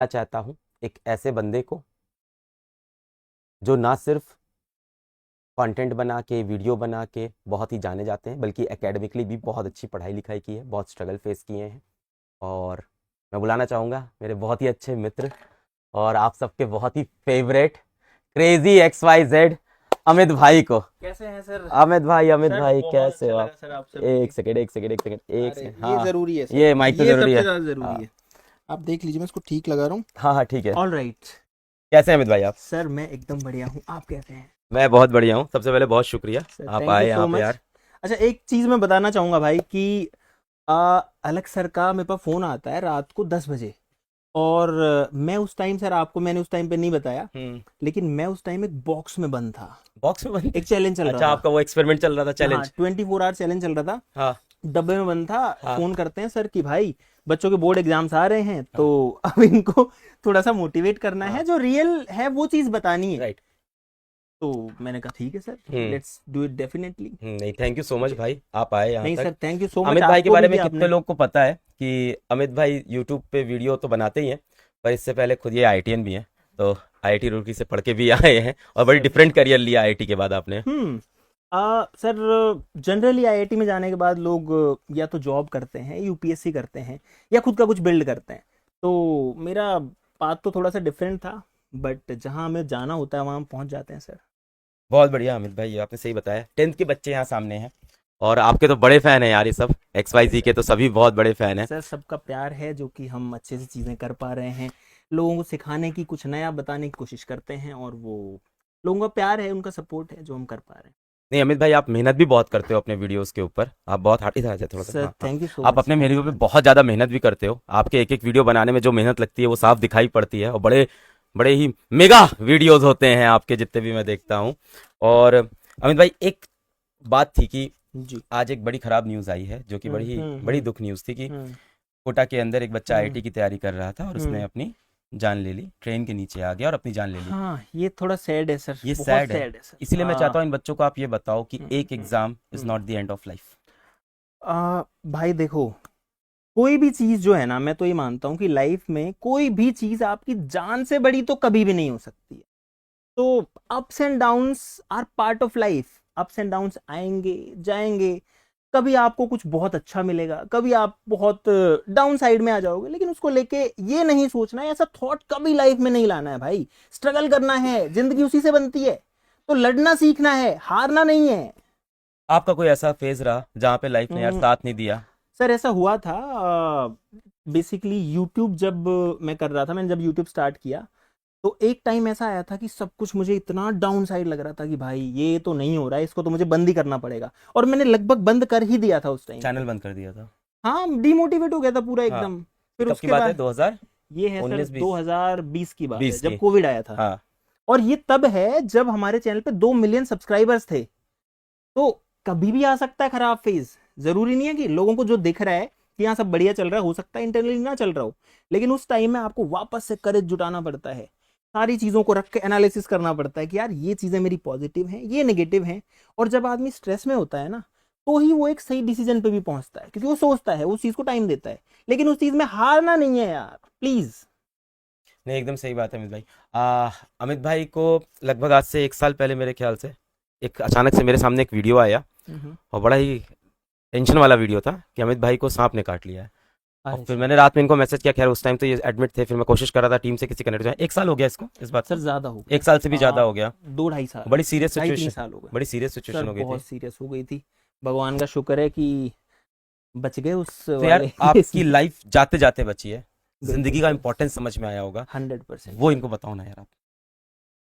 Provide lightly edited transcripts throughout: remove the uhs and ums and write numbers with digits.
चाहता हूँ एक ऐसे बंदे को जो ना सिर्फ कंटेंट बना के वीडियो बना के बहुत ही जाने जाते हैं, बल्कि एकेडमिकली भी बहुत अच्छी पढ़ाई लिखाई की है, बहुत स्ट्रगल फेस किए हैं। और मैं बुलाना चाहूँगा मेरे बहुत ही अच्छे मित्र और आप सबके बहुत ही फेवरेट क्रेजी XYZ अमित भाई को। कैसे हैं सर? अमित सर भाई बहुत कैसे अच्छा हो लगा आप? सर आपसे एक मिलके। सेकेंड एक सेकेंड एक सेकेंड एक अरे सेकेंड, ये हाँ। जरूरी है सर, ये माइक तो ये जरूरी सबसे है। ज्यादा जरूरी हाँ है। आप देख लीजिए, मैं इसको ठीक लगा रहा हूँ। हाँ हाँ, ठीक है। All right. कैसे हैं अमित भाई आप? सर मैं एकदम बढ़िया हूँ, आप कैसे हैं? मैं बहुत बढ़िया हूँ। सबसे पहले बहुत शुक्रिया सर आप थैंक यू आए यहाँ सो पे मच। यार। अच्छा, एक चीज मैं बताना चाहूंगा भाई कि अलग सर का मेरे पास फोन आता है रात को 10 बजे। और मैं उस टाइम, सर आपको मैंने उस टाइम पे नहीं बताया, हम्म। लेकिन मैं उस टाइम एक बॉक्स में बंद था। बॉक्स में बंद? एक चैलेंज चल रहा अच्छा, था। आपका वो एक्सपेरिमेंट चल रहा था, हाँ, चैलेंज। 24 आवर चैलेंज चल रहा था। हाँ डब्बे में बंद था। हाँ फोन करते हैं सर कि भाई बच्चों के बोर्ड एग्जाम्स आ रहे हैं, हाँ तो अब इनको थोड़ा सा मोटिवेट करना हाँ। है, जो रियल है वो चीज बतानी है। राइट। तो मैंने कहा ठीक है sir, hmm. Let's do it definitely. नहीं, थैंक यू सो मच भाई, आप आए यहाँ नहीं तक। Sir, thank you so much, Amit भाई के आपको भी बारे में किया कितने आपने। लोग को पता है कि अमित भाई यूट्यूब पे वीडियो तो बनाते ही हैं, पर इससे पहले खुद ये IITian भी हैं। तो IIT रुड़की से पढ़ के भी आए हैं और बड़ी सर डिफरेंट करियर लिया IIT के बाद आपने। सर जनरली आईआईटी में जाने के बाद लोग या तो जॉब करते हैं, यूपीएससी करते हैं, या खुद का कुछ बिल्ड करते हैं। तो मेरा पाथ तो थोड़ा सा डिफरेंट था, बट जहाँ हमें जाना होता है वहाँ हम पहुँच जाते हैं सर। बहुत बढ़िया अमित भाई, ये आपने सही बताया। 10th के बच्चे यहाँ सामने हैं और आपके तो बड़े फैन हैं यार, ये सब XYZ के तो सभी बहुत बड़े फैन हैं। सर सबका प्यार है जो कि हम अच्छे से चीज़ें कर पा रहे हैं। लोगों को सिखाने की, कुछ नया बताने की कोशिश करते हैं, और वो लोगों का प्यार है, उनका सपोर्ट है जो हम कर पा रहे हैं। नहीं अमित भाई, आप मेहनत भी बहुत करते हो अपने वीडियोस के ऊपर। आप बहुत हार्ड, इधर आ जाए थोड़ा सा, सर हाँ हाँ। थैंक यू सो आप मच, अपने थैंक वीडियो यू पे सो मच। बहुत ज़्यादा मेहनत भी करते हो। आपके एक एक वीडियो बनाने में जो मेहनत लगती है वो साफ दिखाई पड़ती है, और बड़े बड़े ही मेगा वीडियोस होते हैं आपके, जितने भी मैं देखता हूँ। और अमित भाई, एक बात थी कि जी। आज एक बड़ी खराब न्यूज़ आई है, जो कि बड़ी बड़ी दुख न्यूज़ थी कि हम्म कोटा के अंदर एक बच्चा हम्म IIT की तैयारी कर रहा था और उसने हम्म। अपनी जान ले ली, ट्रेन के नीचे आ गया और अपनी जान ले ली। हाँ, ये थोड़ा सैड है सर, ये बहुत सैड है। सैड है सर। इसीलिए मैं चाहता हूँ इन बच्चों को आप ये बताओ कि एक hmm, exam is hmm. Not the end of life. भाई देखो, कोई भी चीज जो है ना, मैं तो ये मानता हूँ कि लाइफ में कोई भी चीज आपकी जान से बड़ी तो कभी भी नहीं हो सकती है। तो ups and downs are part of life. Ups and downs आएंगे जाएंगे। कभी आपको कुछ बहुत अच्छा मिलेगा, कभी आप बहुत डाउन साइड में आ जाओगे, लेकिन उसको लेके ये नहीं सोचना है, ऐसा थॉट कभी लाइफ में नहीं लाना है भाई। स्ट्रगल करना है, जिंदगी उसी से बनती है। तो लड़ना सीखना है, हारना नहीं है। आपका कोई ऐसा फेज रहा जहाँ पे लाइफ ने यार हम्म, साथ नहीं दिया? सर ऐसा हुआ था। बेसिकली यूट्यूब जब मैं कर रहा था, मैंने जब यूट्यूब स्टार्ट किया, तो एक टाइम ऐसा आया था कि सब कुछ मुझे इतना डाउन साइड लग रहा था कि भाई ये तो नहीं हो रहा है, इसको तो मुझे बंद ही करना पड़ेगा। और मैंने लगभग बंद कर ही दिया था उस टाइम पे। चैनल बंद कर दिया था? हाँ, डिमोटिवेट हो गया था पूरा हाँ। एकदम। ये फिर कब की उसके बात है, बाद, ये है सर 2019-20? 2020 की बात है, 20 जब की? कोविड आया था। हाँ। और ये तब है जब हमारे चैनल पे 2 मिलियन सब्सक्राइबर्स थे। तो कभी भी आ सकता है खराब फेज। जरूरी नहीं है कि लोगों को जो दिख रहा है कि यहाँ सब बढ़िया चल रहा है, हो सकता है इंटरनली ना चल रहा हो। लेकिन उस टाइम में आपको वापस से करेज जुटाना पड़ता है, सारी चीजों को रख के एनालिसिस करना पड़ता है कि यार ये चीजें मेरी पॉजिटिव हैं, ये नेगेटिव हैं। और जब आदमी स्ट्रेस में होता है ना, तो ही वो एक सही डिसीजन पे भी पहुंचता है, क्योंकि वो सोचता है, उस चीज को टाइम देता है। लेकिन उस चीज में हारना नहीं है यार, प्लीज। नहीं, एकदम सही बात है अमित भाई। अमित भाई को लगभग आज से 1 साल पहले मेरे ख्याल से एक अचानक से मेरे सामने एक वीडियो आया, और बड़ा ही टेंशन वाला वीडियो था कि अमित भाई को सांप ने काट लिया है। और अरे फिर सर, मैंने रात में इनको मैसेज किया, खैर उस टाइम तो ये एडमिट थे, फिर मैं कोशिश कर रहा था टीम से किसी कनेक्ट जाए। 1 साल हो गया इसको, इस बात सर को। ज्यादा हो 1 साल से भी गया। ज़्यादा हो गया। 2 ढाई साल, बड़ी सीरियस 2.5 3 सिचुएशन, साल हो गए। बड़ी सीरियस सर सिचुएशन हो गई थी। बहुत सीरियस हो गई थी। भगवान का शुक्र है कि बच गए उस तो यार वाले केस आपकी में। लाइफ जाते जाते बची है, बिल्कुल जिंदगी का सर, इंपॉर्टेंस समझ में आया होगा, 100% वो सर। इनको बताओ ना यार आप।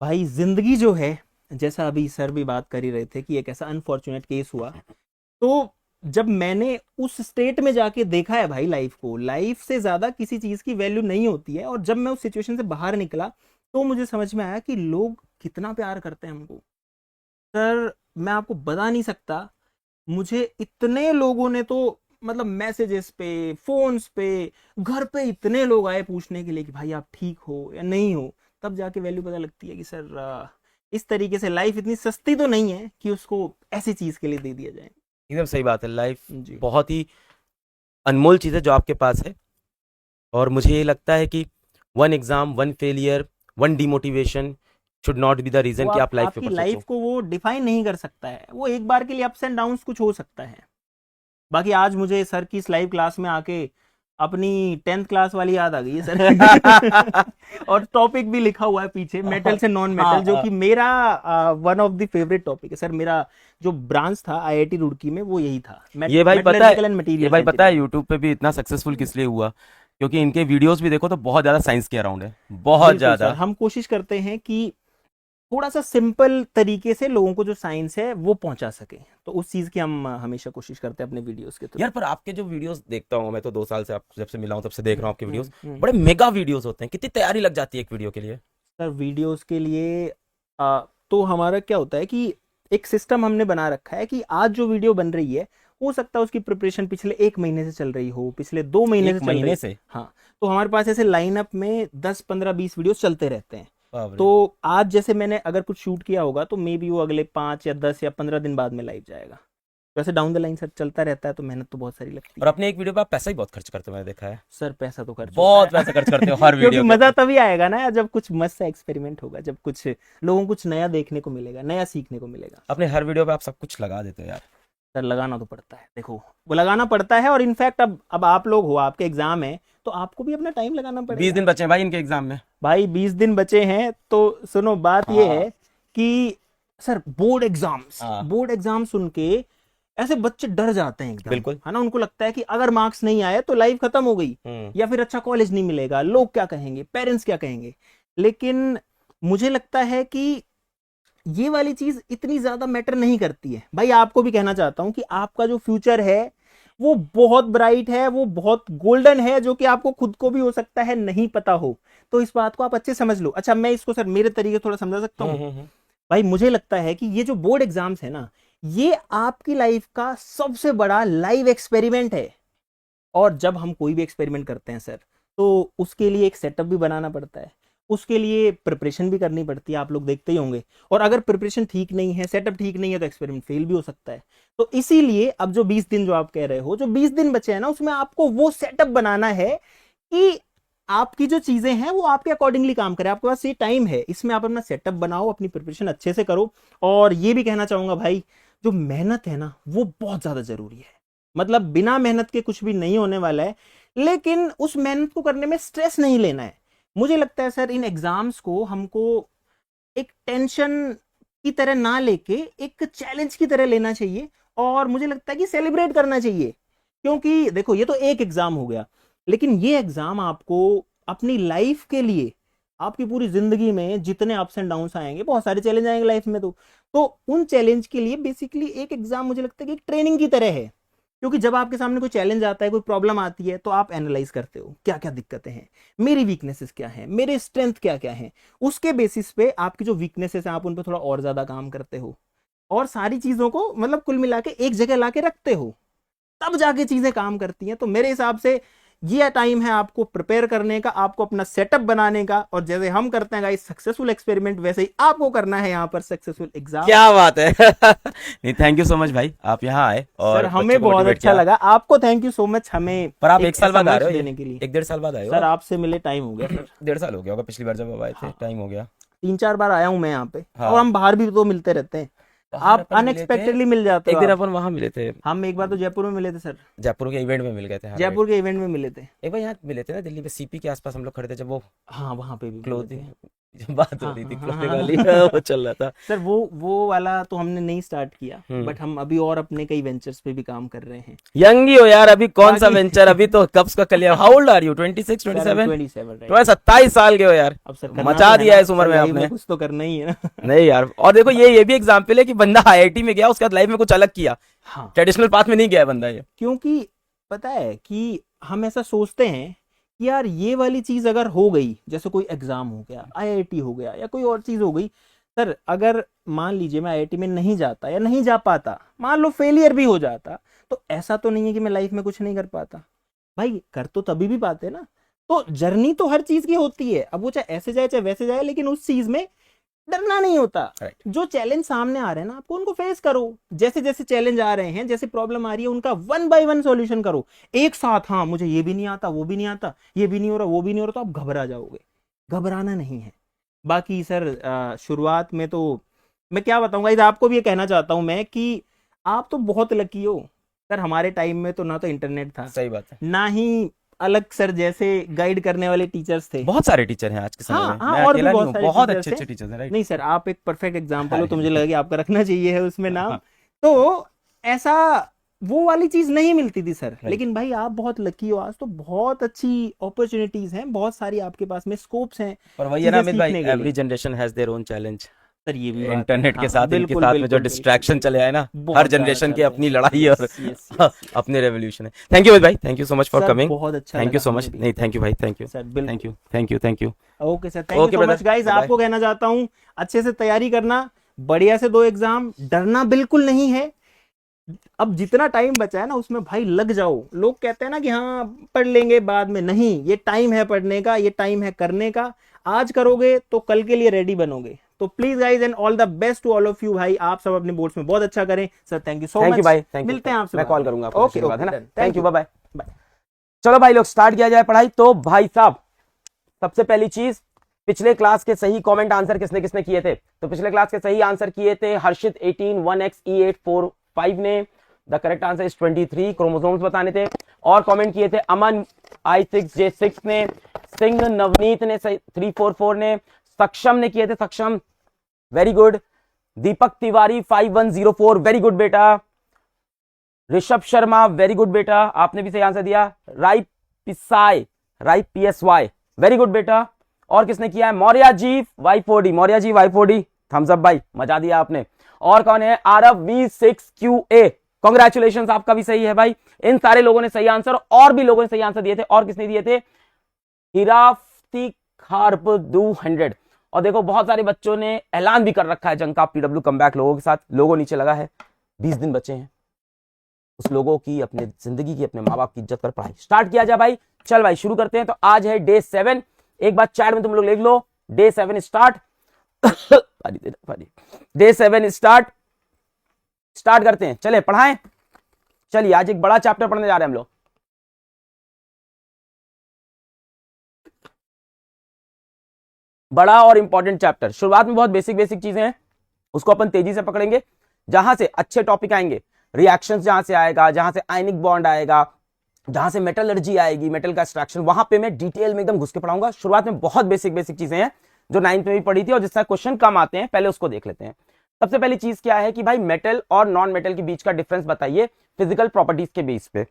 भाई जिंदगी जो है, जैसा अभी सर भी बात कर ही रहे थे कि एक ऐसा अनफॉर्चुनेट केस हुआ, तो जब मैंने उस स्टेट में जाके देखा है भाई, लाइफ को, लाइफ से ज्यादा किसी चीज की वैल्यू नहीं होती है। और जब मैं उस सिचुएशन से बाहर निकला, तो मुझे समझ में आया कि लोग कितना प्यार करते हैं हमको। सर मैं आपको बता नहीं सकता, मुझे इतने लोगों ने तो, मतलब मैसेजेस पे, फोन्स पे, घर पे इतने लोग आए पूछने के लिए कि भाई आप ठीक हो या नहीं हो। तब जाके वैल्यू पता लगती है कि सर इस तरीके से लाइफ इतनी सस्ती तो नहीं है कि उसको ऐसी चीज के लिए दे दिया जाए। एकदम सही बात है, लाइफ जी। बहुत ही अनमोल चीज़ है जो आपके पास है। और मुझे ये लगता है कि one exam, one failure, one demotivation should not be the reason वो कि आप लाइफ आपकी में लाइफ सोचो। को वो डिफाइन नहीं कर सकता है। वो एक बार के लिए अप्स एंड डाउन्स कुछ हो सकता है। बाकी आज मुझे सर की इस लाइव क्लास में आके अपनी 10th क्लास वाली याद आ गई है सर। और टॉपिक भी लिखा हुआ है पीछे, मेटल से नॉन मेटल, जो कि मेरा one of the favourite topic है सर। मेरा जो ब्रांच था आईआईटी रुड़की में वो यही था, ये भाई पता मेटलर्जिकल एंड है, ये मटेरियल भाई पता है इंजीनियरिंग। यूट्यूब पे भी इतना सक्सेसफुल किस लिए हुआ? क्योंकि इनके वीडियोस भी देखो तो बहुत ज्यादा साइंस के अराउंड है, बहुत बिल्कुल सर, ज्यादा। हम कोशिश करते हैं कि थोड़ा सा सिंपल तरीके से लोगों को जो साइंस है वो पहुंचा सके, तो उस चीज की हम हमेशा कोशिश करते हैं अपने वीडियोस के थ्रू। यार पर आपके जो वीडियोस देखता हूँ मैं, तो 2 साल से आप जब से मिला हूँ तब से देख रहा हूँ आपके वीडियोस, हम्म। बड़े मेगा वीडियोस होते हैं। कितनी तैयारी लग जाती है एक वीडियो के लिए? सर वीडियोस के लिए तो हमारा क्या होता है कि एक सिस्टम हमने बना रखा है कि आज जो वीडियो बन रही है, हो सकता है उसकी प्रिपरेशन पिछले 1 महीने से चल रही हो, पिछले 2 महीने से एक चल रही महीने हो। से? हाँ, तो हमारे पास ऐसे लाइनअप में 10 15 20 वीडियोस चलते रहते हैं। बाप रे। तो आज जैसे मैंने अगर कुछ शूट किया होगा तो मे बी वो अगले 5 या 10 या 15 दिन बाद में लाइव जाएगा। वैसे डाउन द लाइन सर चलता रहता है, तो मेहनत तो बहुत सारी लगती और है। अपने एक वीडियो पे आप पैसा ही बहुत खर्च करते हो, मैंने देखा है। सर पैसा तो खर्च बहुत होता है। पैसा खर्च करते हो हर क्योंकि वीडियो के मजा ऊपर। तभी आएगा ना जब कुछ मस्त सा एक्सपेरिमेंट होगा, जब कुछ लोगों को कुछ नया देखने को मिलेगा, नया सीखने को मिलेगा। अपने हर वीडियो पे आप सब कुछ लगा देते हो यार। सर लगाना तो पड़ता है, देखो वो लगाना पड़ता है। और इनफैक्ट अब आप लोग हो, आपके एग्जाम है, तो आपको भी अपना टाइम लगाना 20 पड़ेगा। दिन बचे हैं भाई इनके एग्जाम में। भाई 20 दिन बचे हैं, तो सुनो बात ये हाँ। है कि सर बोर्ड हाँ। एग्जाम सुन के ऐसे बच्चे डर जाते हैं एकदम, बिल्कुल। है ना। उनको लगता है कि अगर मार्क्स नहीं आए तो लाइफ खत्म हो गई, या फिर अच्छा कॉलेज नहीं मिलेगा, लोग क्या कहेंगे, पेरेंट्स क्या कहेंगे। लेकिन मुझे लगता है कि ये वाली चीज इतनी ज्यादा मैटर नहीं करती है। भाई आपको भी कहना चाहता हूं कि आपका जो फ्यूचर है वो बहुत ब्राइट है, वो बहुत गोल्डन है, जो कि आपको खुद को भी हो सकता है नहीं पता हो। तो इस बात को आप अच्छे समझ लो। अच्छा, मैं इसको सर मेरे तरीके थोड़ा समझा सकता हूँ। भाई मुझे लगता है कि ये जो बोर्ड एग्जाम्स है ना, ये आपकी लाइफ का सबसे बड़ा लाइव एक्सपेरिमेंट है। और जब हम कोई भी एक्सपेरिमेंट करते हैं सर, तो उसके लिए एक सेटअप भी बनाना पड़ता है, उसके लिए प्रिपरेशन भी करनी पड़ती है, आप लोग देखते ही होंगे। और अगर प्रिपरेशन ठीक नहीं है, सेटअप ठीक नहीं है, तो एक्सपेरिमेंट फेल भी हो सकता है। तो इसीलिए अब जो 20 दिन जो आप कह रहे हो, जो 20 दिन बचे हैं ना, उसमें आपको वो सेटअप बनाना है कि आपकी जो चीजें हैं वो आपके अकॉर्डिंगली काम करें। आपके पास ये टाइम है, इसमें आप अपना सेटअप बनाओ, अपनी प्रिपरेशन अच्छे से करो। और ये भी कहना चाहूंगा भाई, जो मेहनत है ना वो बहुत ज्यादा जरूरी है। मतलब बिना मेहनत के कुछ भी नहीं होने वाला है, लेकिन उस मेहनत को करने में स्ट्रेस नहीं लेना है। मुझे लगता है सर इन एग्जाम्स को हमको एक टेंशन की तरह ना लेके एक चैलेंज की तरह लेना चाहिए। और मुझे लगता है कि सेलिब्रेट करना चाहिए, क्योंकि देखो ये तो एक एग्जाम हो गया, लेकिन ये एग्जाम आपको अपनी लाइफ के लिए, आपकी पूरी जिंदगी में जितने अप्स एंड डाउन्स आएंगे, बहुत सारे चैलेंज आएंगे लाइफ में, तो उन चैलेंज के लिए बेसिकली एक एग्जाम मुझे लगता है कि एक ट्रेनिंग की तरह है। क्योंकि जब आपके सामने कोई चैलेंज आता है, कोई प्रॉब्लम आती है, तो आप एनालाइज करते हो क्या क्या दिक्कतें हैं, मेरी वीकनेसेस क्या हैं, मेरे स्ट्रेंथ क्या क्या हैं। उसके बेसिस पे आपकी जो वीकनेसेस हैं आप उन पर थोड़ा और ज्यादा काम करते हो, और सारी चीजों को मतलब कुल मिला के एक जगह ला के रखते हो, तब जाके चीजें काम करती हैं। तो मेरे हिसाब से ये टाइम है आपको प्रिपेयर करने का, आपको अपना सेटअप बनाने का। और जैसे हम करते हैं गाइस सक्सेसफुल एक्सपेरिमेंट, वैसे ही आपको करना है यहाँ पर सक्सेसफुल एग्जाम। क्या बात है। नहीं, थैंक यू सो मच भाई, आप यहाँ आए और सर हमें बच्चों को बहुत मोटिवेट अच्छा किया। लगा, आपको थैंक यू सो मच हमें पर आप एक 1 साल ऐसा बाद आ मंच रहे हो देने के लिए। 1-1.5 साल बाद आए हो सर आप? आपसे मिले टाइम हो गया सर। 1.5 साल हो गया होगा, पिछली बार जब आप आए थे हाँ। टाइम हो गया। 3 4 बार आया हूं मैं यहाँ पे। हाँ। और हम बाहर भी तो मिलते रहते हैं, बाहर आप अपन मिले थे, अनएक्सपेक्टेडली मिल जाते एक हो दिन आप। अपन वहां मिले थे, हम एक बार तो जयपुर में मिले थे सर, जयपुर के इवेंट में मिल गए थे। हाँ, जयपुर के इवेंट में मिले थे। एक बार यहाँ मिले थे ना दिल्ली में, सीपी के आसपास हम लोग खड़े थे, जब वो हाँ वहां पे भी मिले थे। क्लोथिंग बात हो हाँ रही थी, हाँ क्लोथिंग हाँ वाली हाँ। वो चल रहा था। सर वो वाला तो हमने नहीं स्टार्ट किया, हम्म। बट हम अभी और अपने कई वेंचर्स पे भी काम कर रहे हैं। यंग ही हो यार, अभी कौन सा बाकी- वेंचर, अभी तो कब्स का कलिया। How old are you? 26 sir 27? 27 तो 27 साल के हो यार, अब सर करना मचा तो है दिया ना, इस उम्र सर में लाइफ आपने। कुछ तो करना ही है ना। नहीं यार, और देखो ये भी एग्जाम्पल है कि बंदा आईआईटी में गया, उसके बाद लाइफ में कुछ अलग किया, हाँ, ट्रेडिशनल पाथ में नहीं गया है बंदा ये। क्योंकि पता है कि हम ऐसा सोचते हैं कि यार ये वाली चीज अगर हो गई, जैसे कोई एग्जाम हो गया, आईआईटी हो गया, या कोई और चीज हो गई। सर अगर मान लीजिए मैं आईआईटी में नहीं जाता या नहीं जा पाता, मान लो फेलियर भी हो जाता, तो ऐसा तो नहीं है कि मैं लाइफ में कुछ नहीं कर पाता। भाई कर तो तभी भी पाते ना। तो जर्नी तो हर चीज की होती है, अब वो चाहे ऐसे जाए चाहे वैसे जाए, लेकिन उस चीज में डरना नहीं होता। Right. जो चैलेंज सामने आ रहे हैं ना, आपको उनको फेस करो। जैसे जैसे चैलेंज आ रहे हैं, जैसे प्रॉब्लम आ रही है, उनका 1 बाय 1 सॉल्यूशन करो एक साथ। हाँ, मुझे ये भी नहीं आता, वो भी नहीं आता, ये भी नहीं हो रहा, वो भी नहीं हो रहा, तो आप घबरा जाओगे। घबराना नहीं है। बाकी सर शुरुआत में तो मैं क्या बताऊंगा, इधर आपको भी ये कहना चाहता हूं मैं कि आप तो बहुत लकी हो सर। हमारे टाइम में तो ना तो इंटरनेट था, सही बात है, ना ही अलग सर जैसे गाइड करने वाले टीचर्स थे। बहुत सारे टीचर हैं आज के समय हाँ में, हाँ, मैं और भी अकेला नहीं बहुत हूँ, सारे बहुत टीचर्स अच्छे हैं। अच्छे टीचर्स हैं, राइट। नहीं सर, आप एक परफेक्ट एग्जाम्पल हो, तो अरे मुझे लगा कि आपका रखना चाहिए है उसमें नाम। हाँ, तो ऐसा वो वाली चीज नहीं मिलती थी सर। Right. लेकिन भाई आप बहुत लकी हो, आज तो बहुत अच्छी अपॉर्चुनिटीज हैं, बहुत सारी आपके पास में स्कोप्स हैं पर वही है ना चीजें अमित भाई, सीखने के एवरी लिए। Generation has their own challenge. Sir ये भी बात है, इंटरनेट के हाँ साथ, इनके बिल्कुल साथ में जो बिल्कुल डिस्ट्रैक्शन बिल्कुल। चले आए ना, हर बहुत ज्यादा जनरेशन की चल अपनी रहे हैं। लड़ाई और यस यस यस। अपने रेवोल्यूशन है। थैंक यू अमित भाई, thank you so much for sir coming, बहुत अच्छा थैंक यू लगा सो हमें मच। भी। नहीं, थैंक यू भाई, थैंक यू, सर थैंक बिल्कुल। You, thank you, thank you. Okay sir, thank you okay so brother, much guys. Bye आपको कहना चाहता हूँ, अच्छे से तैयारी करना, बढ़िया से दो एग्जाम, डरना बिल्कुल नहीं है। अब जितना टाइम बचा है ना, उसमें भाई लग जाओ। लोग कहते हैं ना कि हाँ पढ़ लेंगे बाद में, नहीं, ये टाइम है पढ़ने का, ये टाइम है करने का। आज करोगे तो कल के लिए रेडी बनोगे। तो please guys and all the best to all of you. भाई आप सब अपने बोर्ड्स में बहुत अच्छा करें। Sir thank you so thank much. You भाई, थैंक यू, मिलते हैं आपसे, मैं कॉल करूंगा आपको ओके सेशन के बाद, है ना। Okay, thank you, bye bye. Bye. चलो भाई लोग, स्टार्ट किया जाए पढ़ाई। तो भाई साहब, सबसे पहली चीज, पिछले क्लास के सही कमेंट आंसर किसने किसने किए थे? तो पिछले क्लास के सही आंसर किए थे हर्षित 18 1XE845 ने। The correct answer is 23, chromosomes बताने थे। और कमेंट किए थे अमन I6J6 ने, सिंह नवनीत ने 344 ने, सक्षम ने किए थे, सक्षम very good. Deepak Tiwari 5104 very good बेटा। ऋषभ शर्मा वेरी गुड बेटा, आपने भी सही आंसर दिया। राई PSY वेरी गुड बेटा। और किसने किया है? मौर्या जी Y4D, मौर्या जी Y4D, थम्स अप भाई, मजा दिया आपने। और कौन है? आरव V6QA, कांग्रेचुलेशंस, आपका भी सही है भाई। इन सारे लोगों ने सही आंसर, और भी लोगों ने सही आंसर दिए थे। और किसने दिए थे? हिराफ्ती खार्प 200। और देखो बहुत सारे बच्चों ने ऐलान भी कर रखा है जंग का, PW कमबैक लोगों के साथ। लोगों नीचे लगा है, 20 दिन बचे हैं, उस लोगों की, अपने जिंदगी की, अपने माँ बाप की इज्जत पर पढ़ाई स्टार्ट किया जाए भाई। चल भाई शुरू करते हैं। तो आज है डे 7, एक बार चैट में तुम लोग लिख लो, डे 7 स्टार्ट। डे 7 स्टार्ट करते हैं, चले पढ़ाएं। चलिए आज एक बड़ा चैप्टर पढ़ने जा रहे हैं हम लोग। बड़ा और इंपॉर्टेंट चैप्टर। शुरुआत में बहुत बेसिक बेसिक चीजें हैं, उसको अपन तेजी से पकड़ेंगे। जहां से अच्छे टॉपिक आएंगे, रिएक्शंस जहां से आएगा, जहां से आयनिक बॉन्ड आएगा, जहां से मेटलर्जी आएगी, मेटल का एक्सट्रैक्शन, वहां पे मैं डिटेल में एकदम घुस के पढ़ाऊंगा। शुरुआत में बहुत बेसिक बेसिक चीजें हैं जो 9th में भी पढ़ी थी और जिससे क्वेश्चन कम आते हैं, पहले उसको देख लेते हैं। सबसे पहली चीज क्या है कि भाई मेटल और नॉन मेटल के बीच का डिफरेंस बताइए फिजिकल प्रॉपर्टीज के बेस पे।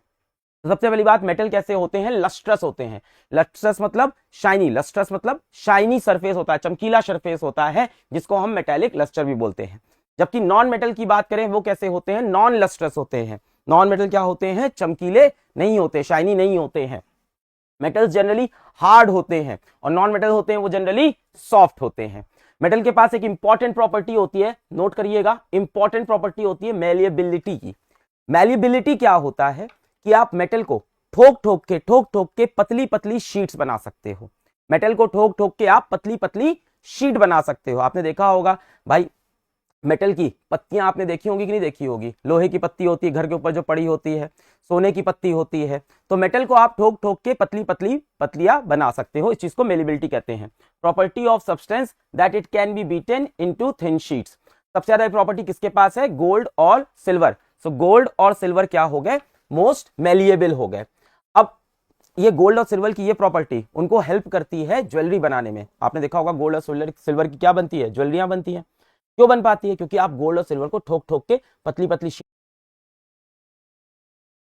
तो सबसे पहली बात, मेटल कैसे होते हैं? लस्ट्रस होते हैं। लस्ट्रस मतलब शाइनी, लस्ट्रस मतलब शाइनी सरफेस होता है, चमकीला सरफेस होता है, जिसको हम मेटेलिक लस्टर भी बोलते हैं। जबकि नॉन मेटल की बात करें, वो कैसे होते हैं? नॉन लस्ट्रस होते हैं। नॉन मेटल क्या होते हैं? चमकीले नहीं होते, शाइनी नहीं होते हैं। मेटल्स जनरली हार्ड होते हैं और नॉन मेटल होते हैं वो जनरली सॉफ्ट होते हैं। मेटल के पास एक इंपॉर्टेंट प्रॉपर्टी होती है, नोट करिएगा, इंपॉर्टेंट प्रॉपर्टी होती है मैलिएबिलिटी की। मैलिएबिलिटी क्या होता है कि आप मेटल को ठोक ठोक के पतली पतली शीट्स बना सकते हो। मेटल को ठोक ठोक के आप पतली पतली शीट बना सकते हो। आपने देखा होगा भाई, मेटल की पत्तियां आपने देखी होगी कि नहीं देखी होगी? लोहे की पत्ती होती है घर के ऊपर जो पड़ी होती है, सोने की पत्ती होती है। तो मेटल को आप ठोक ठोक के पतली पतली पतलियां बना सकते हो। इस चीज को मेलिबिलिटी कहते हैं। Property of substance that it can be beaten into thin sheets. सबसे ज्यादा प्रॉपर्टी किसके पास है? गोल्ड और सिल्वर। सो गोल्ड और सिल्वर क्या हो गए? मोस्ट मेलिएबल हो गए। अब ये गोल्ड और सिल्वर की ये प्रॉपर्टी उनको हेल्प करती है ज्वेलरी बनाने में। आपने देखा होगा गोल्ड और सिल्वर की क्या बनती है? ज्वेलरियां बनती है। क्यों बन पाती है? क्योंकि आप गोल्ड और सिल्वर को ठोक ठोक के पतली पतली